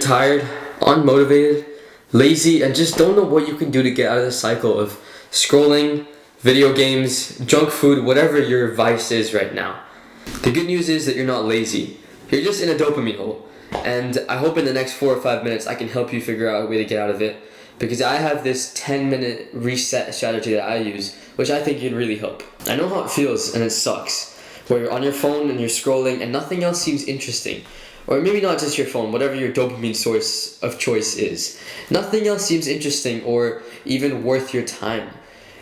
tired, unmotivated, lazy, and just don't know what you can do to get out of the cycle of scrolling, video games, junk food, whatever your vice is right now. The good news is that you're not lazy. You're just in a dopamine hole. And I hope in the next 4 or 5 minutes I can help you figure out a way to get out of it. Because I have this 10-minute reset strategy that I use, which I think can really help. I know how it feels, and it sucks. Where you're on your phone and you're scrolling and nothing else seems interesting. Or maybe not just your phone, whatever your dopamine source of choice is. Nothing else seems interesting or even worth your time.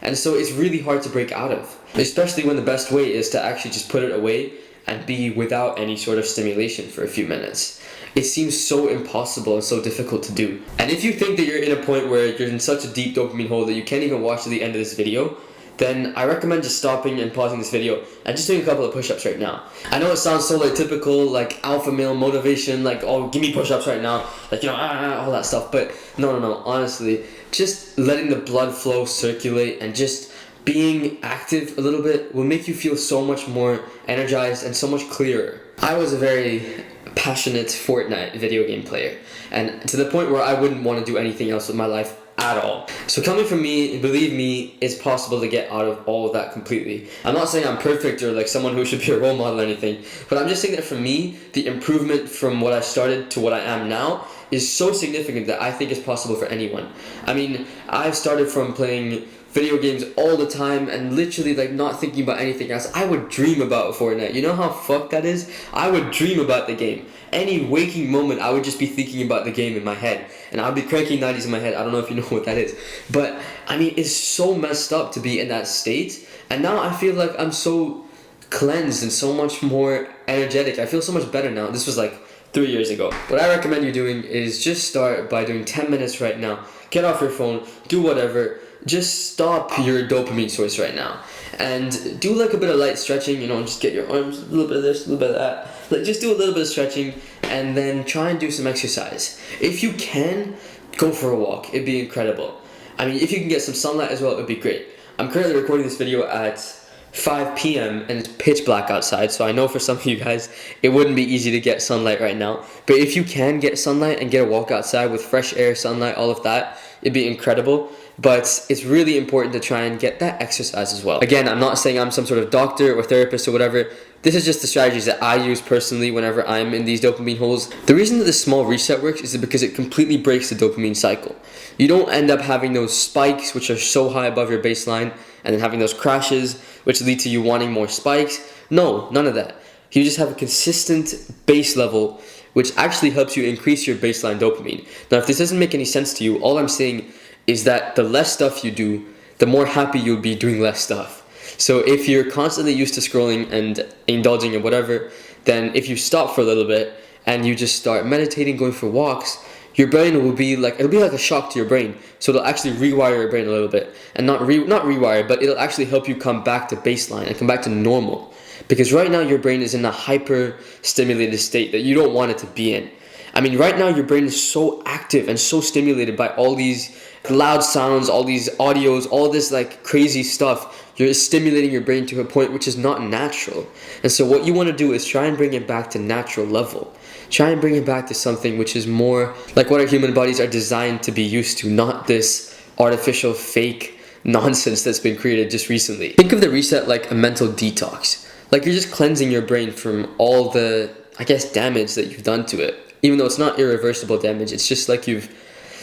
And so it's really hard to break out of. Especially when the best way is to actually just put it away and be without any sort of stimulation for a few minutes. It seems so impossible and so difficult to do. And if you think that you're in a point where you're in such a deep dopamine hole that you can't even watch to the end of this video, then I recommend just stopping and pausing this video and just doing a couple of push-ups right now. I know it sounds so like typical like alpha male motivation, like, oh, give me push-ups right now, like, you know, all that stuff, but no, honestly, just letting the blood flow circulate and just being active a little bit will make you feel so much more energized and so much clearer. I was a very passionate Fortnite video game player, and to the point where I wouldn't want to do anything else with my life at all. So coming from me, believe me, it's possible to get out of all of that completely. I'm not saying I'm perfect or like someone who should be a role model or anything, but I'm just saying that for me, the improvement from what I started to what I am now is so significant that I think it's possible for anyone. I mean, I've started from playing video games all the time and literally like not thinking about anything else. I would dream about Fortnite. You know how fucked that is? I would dream about the game. Any waking moment, I would just be thinking about the game in my head. And I'd be cranking 90s in my head. I don't know if you know what that is. But, I mean, it's so messed up to be in that state. And now I feel like I'm so cleansed and so much more energetic. I feel so much better now. This was like 3 years ago. What I recommend you doing is just start by doing 10 minutes right now. Get off your phone. Do whatever. Just stop your dopamine source right now. And do like a bit of light stretching, you know, just get your arms, a little bit of this, a little bit of that. Like just do a little bit of stretching and then try and do some exercise. If you can, go for a walk. It'd be incredible. I mean, if you can get some sunlight as well, it'd be great. I'm currently recording this video at 5 p.m. and it's pitch black outside, so I know for some of you guys it wouldn't be easy to get sunlight right now. But if you can get sunlight and get a walk outside with fresh air, sunlight, all of that, it'd be incredible. But it's really important to try and get that exercise as well. Again, I'm not saying I'm some sort of doctor or therapist or whatever. This is just the strategies that I use personally whenever I'm in these dopamine holes. The reason that this small reset works is because it completely breaks the dopamine cycle. You don't end up having those spikes which are so high above your baseline and then having those crashes which lead to you wanting more spikes. No, none of that. You just have a consistent base level which actually helps you increase your baseline dopamine. Now, if this doesn't make any sense to you, all I'm saying is that the less stuff you do, the more happy you'll be doing less stuff. So if you're constantly used to scrolling and indulging in whatever, then if you stop for a little bit and you just start meditating, going for walks, your brain will be like, it'll be like a shock to your brain. So it'll actually rewire your brain a little bit. And not rewire, but it'll actually help you come back to baseline and come back to normal. Because right now your brain is in a hyper stimulated state that you don't want it to be in. I mean, right now your brain is so active and so stimulated by all these loud sounds, all these audios, all this like crazy stuff. You're stimulating your brain to a point which is not natural. And so what you want to do is try and bring it back to natural level. Try and bring it back to something which is more like what our human bodies are designed to be used to, not this artificial fake nonsense that's been created just recently. Think of the reset like a mental detox. Like you're just cleansing your brain from all the, I guess, damage that you've done to it. Even though it's not irreversible damage, it's just like you've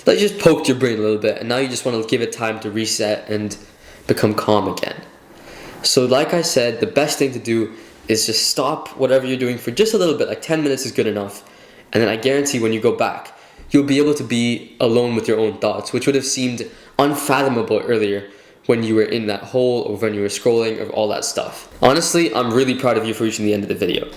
just poked your brain a little bit and now you just want to give it time to reset and become calm again. So like I said, the best thing to do is just stop whatever you're doing for just a little bit, like 10 minutes is good enough. And then I guarantee when you go back, you'll be able to be alone with your own thoughts, which would have seemed unfathomable earlier when you were in that hole or when you were scrolling or all that stuff. Honestly, I'm really proud of you for reaching the end of the video.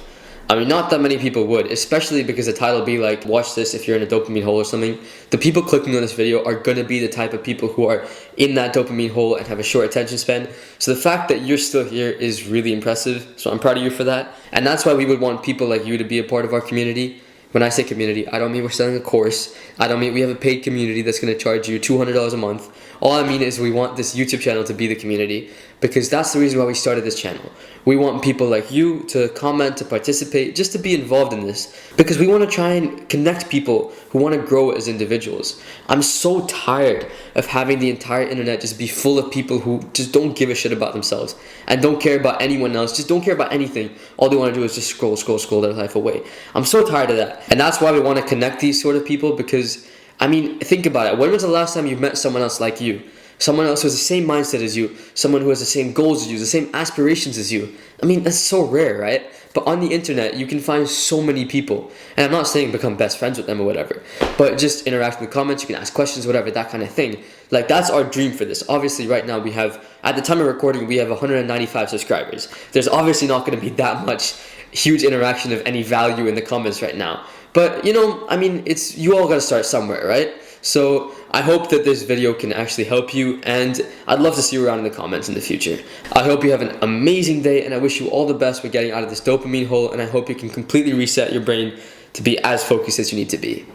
I mean, not that many people would, especially because the title be like, watch this if you're in a dopamine hole or something. The people clicking on this video are going to be the type of people who are in that dopamine hole and have a short attention span. So the fact that you're still here is really impressive. So I'm proud of you for that. And that's why we would want people like you to be a part of our community. When I say community, I don't mean we're selling a course. I don't mean we have a paid community that's going to charge you $200 a month All I mean is we want this YouTube channel to be the community, because that's the reason why we started this channel. We want people like you to comment, to participate, just to be involved in this, because we want to try and connect people who want to grow as individuals. I'm so tired of having the entire internet just be full of people who just don't give a shit about themselves and don't care about anyone else, just don't care about anything. All they want to do is just scroll their life away. I'm so tired of that. And that's why we want to connect these sort of people, because, I mean, think about it. When was the last time you met someone else like you? Someone else who has the same mindset as you, someone who has the same goals as you, the same aspirations as you. I mean, that's so rare, right? But on the internet, you can find so many people. And I'm not saying become best friends with them or whatever, but just interact in the comments, you can ask questions, whatever, that kind of thing. Like, that's our dream for this. Obviously, right now we have, at the time of recording, we have 195 subscribers. There's obviously not going to be that much huge interaction of any value in the comments right now. But, you know, I mean, you all got to start somewhere, right? So I hope that this video can actually help you, and I'd love to see you around in the comments in the future. I hope you have an amazing day, and I wish you all the best with getting out of this dopamine hole, and I hope you can completely reset your brain to be as focused as you need to be.